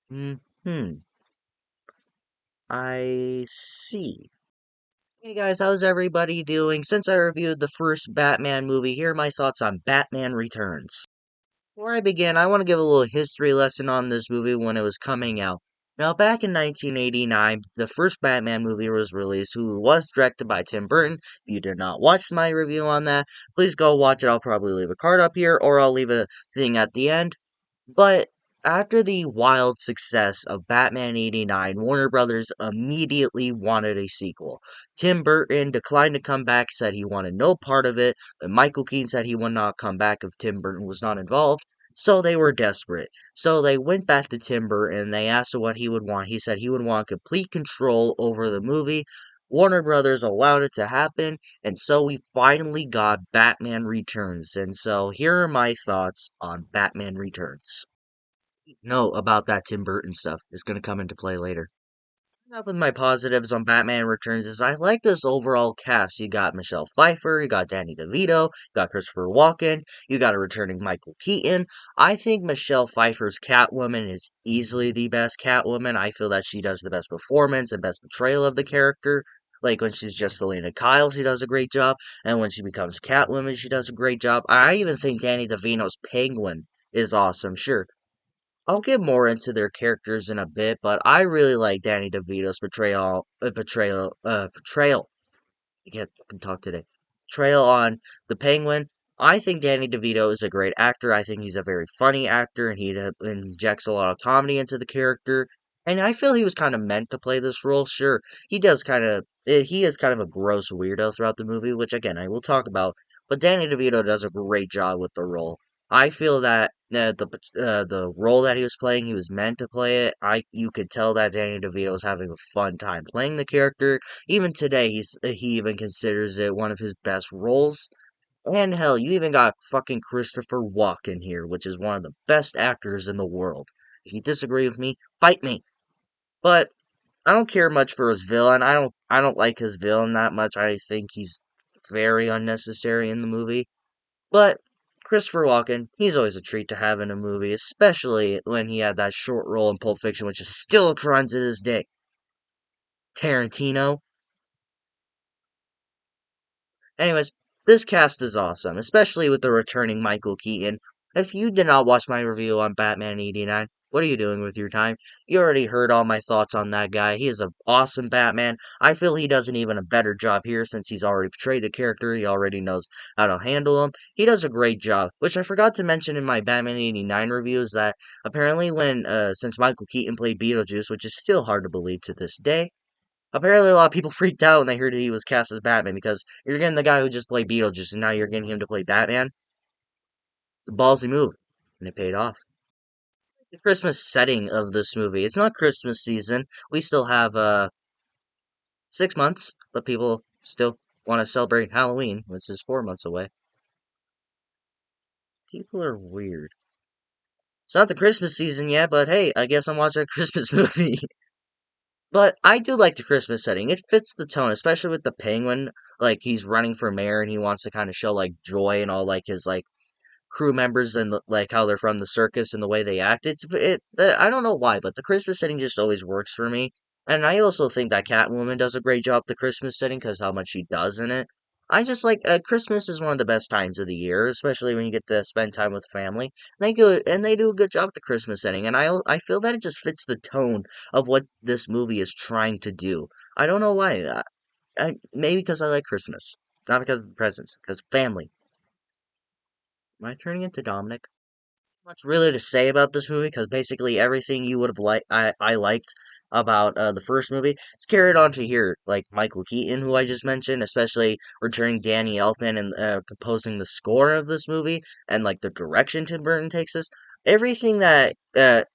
Hmm. I see. Hey guys, how's everybody doing? Since I reviewed the first Batman movie, here are my thoughts on Batman Returns. Before I begin, I want to give a little history lesson on this movie when it was coming out. Now, back in 1989, the first Batman movie was released, who was directed by Tim Burton. If you did not watch my review on that, please go watch it. I'll probably leave a card up here, or I'll leave a thing at the end. But after the wild success of Batman '89, Warner Brothers immediately wanted a sequel. Tim Burton declined to come back, said he wanted no part of it, but Michael Keaton said he would not come back if Tim Burton was not involved. So they were desperate. So they went back to Tim Burton and they asked him what he would want. He said he would want complete control over the movie. Warner Brothers allowed it to happen, and so we finally got Batman Returns. And so here are my thoughts on Batman Returns. No, about that Tim Burton stuff is going to come into play later. Up with my positives on Batman Returns is I like this overall cast. You got Michelle Pfeiffer, you got Danny DeVito, you got Christopher Walken, you got a returning Michael Keaton. I think Michelle Pfeiffer's Catwoman is easily the best Catwoman. I feel that she does the best performance and best portrayal of the character. Like when she's just Selina Kyle, she does a great job, and when she becomes Catwoman, she does a great job. I even think Danny DeVito's Penguin is awesome. Sure, I'll get more into their characters in a bit, but I really like Danny DeVito's portrayal. I can't fucking talk today. Portrayal on the Penguin. I think Danny DeVito is a great actor. I think he's a very funny actor, and he injects a lot of comedy into the character. And I feel he was kind of meant to play this role. Sure, he is kind of a gross weirdo throughout the movie, which again I will talk about. But Danny DeVito does a great job with the role. I feel that the role that he was playing, he was meant to play it. You could tell that Danny DeVito was having a fun time playing the character. Even today, he even considers it one of his best roles. And hell, you even got fucking Christopher Walken here, which is one of the best actors in the world. If you disagree with me, fight me. But I don't care much for his villain. I don't like his villain that much. I think he's very unnecessary in the movie. But Christopher Walken, he's always a treat to have in a movie, especially when he had that short role in Pulp Fiction, which is still a crime to this day. Tarantino. Anyways, this cast is awesome, especially with the returning Michael Keaton. If you did not watch my review on Batman '89, what are you doing with your time? You already heard all my thoughts on that guy. He is an awesome Batman. I feel he does an even a better job here since he's already portrayed the character. He already knows how to handle him. He does a great job, which I forgot to mention in my Batman '89 review is that apparently since Michael Keaton played Beetlejuice, which is still hard to believe to this day, apparently, a lot of people freaked out when they heard he was cast as Batman because you're getting the guy who just played Beetlejuice, and now you're getting him to play Batman. It's a ballsy move, and it paid off. The Christmas setting of this movie. It's not Christmas season. We still have 6 months, but people still want to celebrate Halloween, which is 4 months away. People are weird. It's not the Christmas season yet, but hey, I guess I'm watching a Christmas movie. But I do like the Christmas setting. It fits the tone, especially with the Penguin. Like he's running for mayor and he wants to kind of show like joy and all like his like crew members and like how they're from the circus and the way they act. I don't know why, but the Christmas setting just always works for me. And I also think that Catwoman does a great job with the Christmas setting because how much she does in it. I just like Christmas is one of the best times of the year, especially when you get to spend time with family. They do a good job with the Christmas setting, and I feel that it just fits the tone of what this movie is trying to do. I don't know why. Maybe because I like Christmas, not because of the presents, because family. Am I turning into Dominic? Much really to say about this movie because basically everything you would have liked, I liked about the first movie, it's carried on to here. Like Michael Keaton, who I just mentioned, especially returning Danny Elfman and composing the score of this movie, and like the direction Tim Burton takes us. Everything that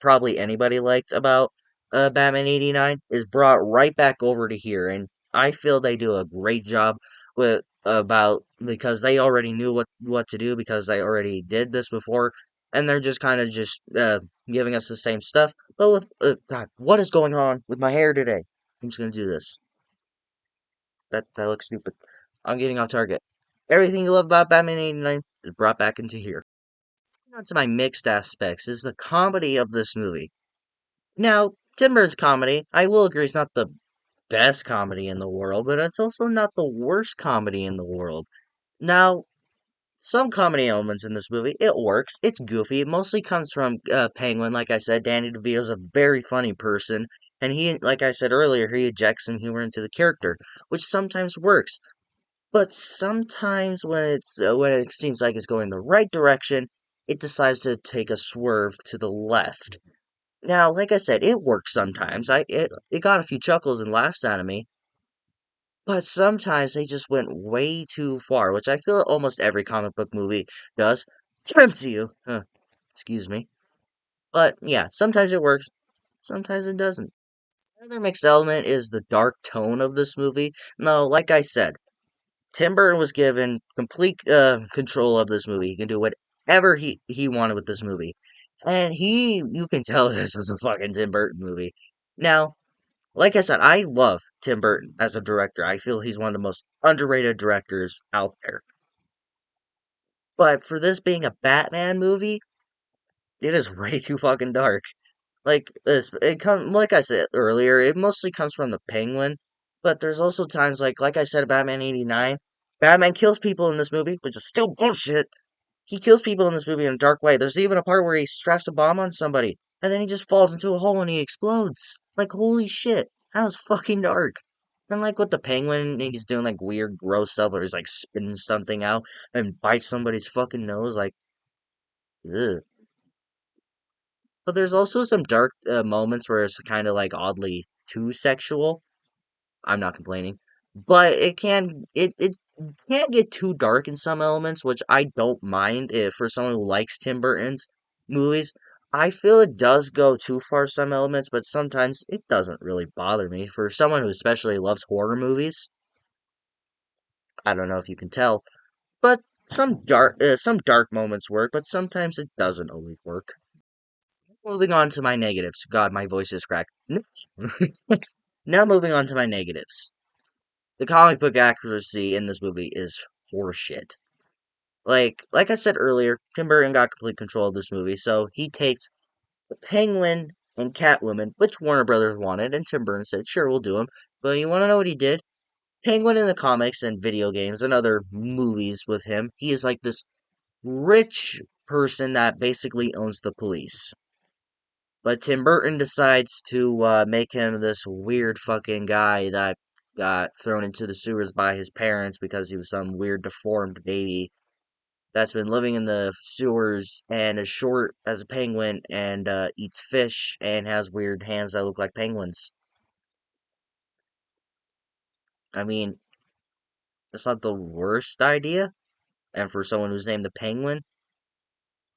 probably anybody liked about Batman '89 is brought right back over to here, and I feel they do a great job with about because they already knew what to do because they already did this before and they're just kind of just giving us the same stuff. But with God, what is going on with my hair today? I'm just gonna do this. That looks stupid. I'm getting off target. Everything you love about Batman '89 is brought back into here. On to my mixed aspects is the comedy of this movie. Now, Tim Burton's comedy, I will agree, is not the best comedy in the world, but it's also not the worst comedy in the world. Now, some comedy elements in this movie, it works. It's goofy. It mostly comes from Penguin. Like I said, Danny DeVito's a very funny person, and he, like I said earlier, he injects some humor into the character, which sometimes works. But sometimes when it seems like it's going the right direction, it decides to take a swerve to the left. Now, like I said, it works sometimes. It got a few chuckles and laughs out of me, but sometimes they just went way too far, which I feel almost every comic book movie does. MCU, excuse me. But yeah, sometimes it works, sometimes it doesn't. Another mixed element is the dark tone of this movie. No, like I said, Tim Burton was given complete control of this movie. He can do whatever he wanted with this movie. And you can tell this is a fucking Tim Burton movie. Now, like I said, I love Tim Burton as a director. I feel he's one of the most underrated directors out there. But for this being a Batman movie, it is way too fucking dark. Like this, like I said earlier, it mostly comes from the Penguin. But there's also times like I said, Batman '89. Batman kills people in this movie, which is still bullshit. He kills people in this movie in a dark way. There's even a part where he straps a bomb on somebody, and then he just falls into a hole and he explodes. Like, holy shit. That was fucking dark. And like with the penguin, he's doing like weird, gross stuff where he's like spitting something out and bites somebody's fucking nose. Like, ugh. But there's also some dark moments where it's kind of like oddly too sexual. I'm not complaining, but it can get too dark in some elements, which I don't mind if for someone who likes Tim Burton's movies. I feel it does go too far some elements, but sometimes it doesn't really bother me. For someone who especially loves horror movies, I don't know if you can tell, but some dark moments work, but sometimes it doesn't always work. Moving on to my negatives. God, my voice is cracked. Now moving on to my negatives. The comic book accuracy in this movie is horseshit. Like I said earlier, Tim Burton got complete control of this movie, so he takes the Penguin and Catwoman, which Warner Brothers wanted, and Tim Burton said, "Sure, we'll do them." But you want to know what he did? Penguin in the comics and video games and other movies with him, he is like this rich person that basically owns the police. But Tim Burton decides to make him this weird fucking guy that got thrown into the sewers by his parents because he was some weird deformed baby that's been living in the sewers and is short as a penguin and eats fish and has weird hands that look like penguins. I mean, it's not the worst idea. And for someone who's named the Penguin,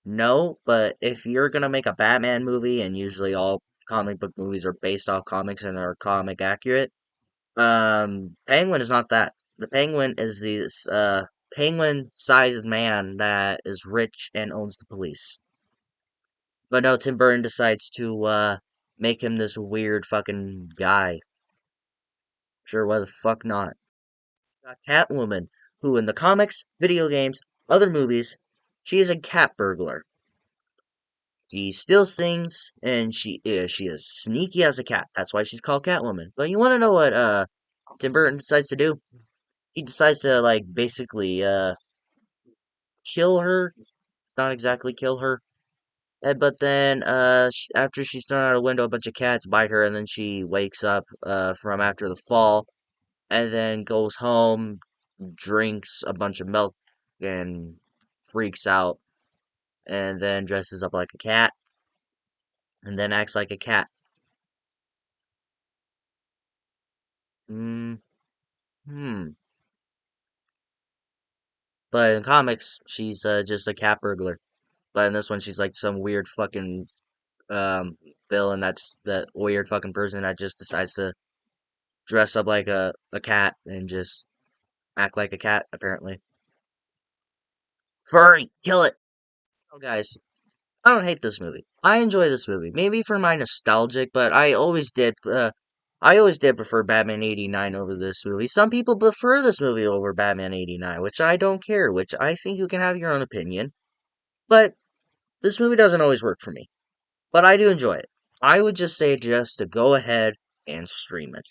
no, but if you're gonna make a Batman movie, and usually all comic book movies are based off comics and are comic accurate, Penguin is not that. The Penguin is this penguin-sized man that is rich and owns the police. But no, Tim Burton decides to make him this weird fucking guy. Sure, why the fuck not? Got Catwoman, who in the comics, video games, other movies, she is a cat burglar. She steals things, and she is sneaky as a cat. That's why she's called Catwoman. But you want to know what Tim Burton decides to do? He decides to like basically kill her. Not exactly kill her. But then after she's thrown out a window, a bunch of cats bite her, and then she wakes up from after the fall, and then goes home, drinks a bunch of milk, and freaks out, and then dresses up like a cat, and then acts like a cat. Mm, hmm. But in comics, she's just a cat burglar. But in this one, she's like some weird fucking um villain that's that weird fucking person that just decides to dress up like a cat and just act like a cat, apparently. Furry, kill it! Oh, guys, I don't hate this movie. I enjoy this movie. Maybe for my nostalgic, but I always did prefer Batman '89 over this movie. Some people prefer this movie over Batman '89, which I don't care. Which I think you can have your own opinion. But this movie doesn't always work for me. But I do enjoy it. I would just say just to go ahead and stream it.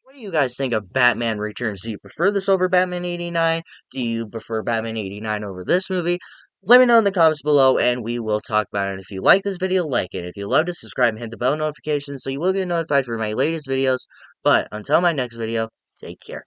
What do you guys think of Batman Returns? Do you prefer this over Batman 89? Do you prefer Batman 89 over this movie? Let me know in the comments below, and we will talk about it. If you like this video, like it. If you love it, subscribe and hit the bell notification so you will get notified for my latest videos. But until my next video, take care.